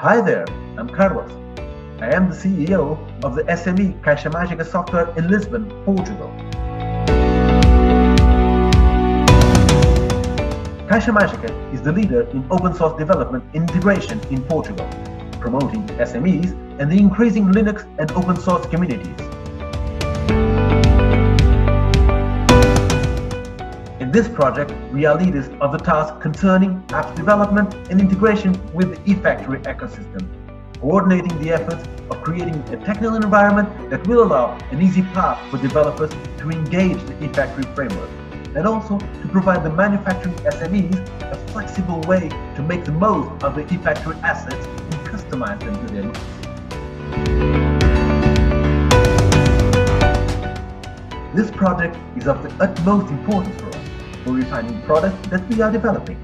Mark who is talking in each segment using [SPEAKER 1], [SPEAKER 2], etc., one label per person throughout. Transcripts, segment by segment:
[SPEAKER 1] Hi there, I'm Carlos. I am the CEO of the SME Caixa Magica software in Lisbon, Portugal. Caixa Magica is the leader in open source development integration in Portugal, promoting SMEs and the increasing Linux and open source communities. In this project, we are leaders of the task concerning apps development and integration with the eFactory ecosystem, coordinating the efforts of creating a technical environment that will allow an easy path for developers to engage the eFactory framework, and also to provide the manufacturing SMEs a flexible way to make the most of the eFactory assets and customize them to their needs. This project is of the utmost importance for us, for refining products that we are developing,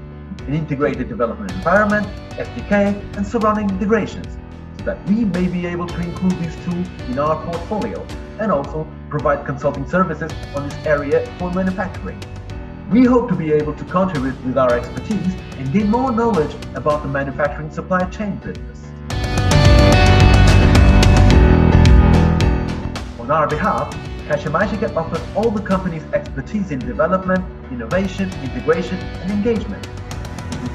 [SPEAKER 1] an integrated development environment, SDK, and surrounding integrations, so that we may be able to include these tools in our portfolio and also provide consulting services on this area for manufacturing. We hope to be able to contribute with our expertise and gain more knowledge about the manufacturing supply chain business. On our behalf, Caixa Magica offers all the company's expertise in development, innovation, integration, and engagement,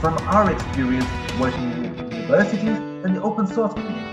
[SPEAKER 1] from our experience working with universities and the open source community.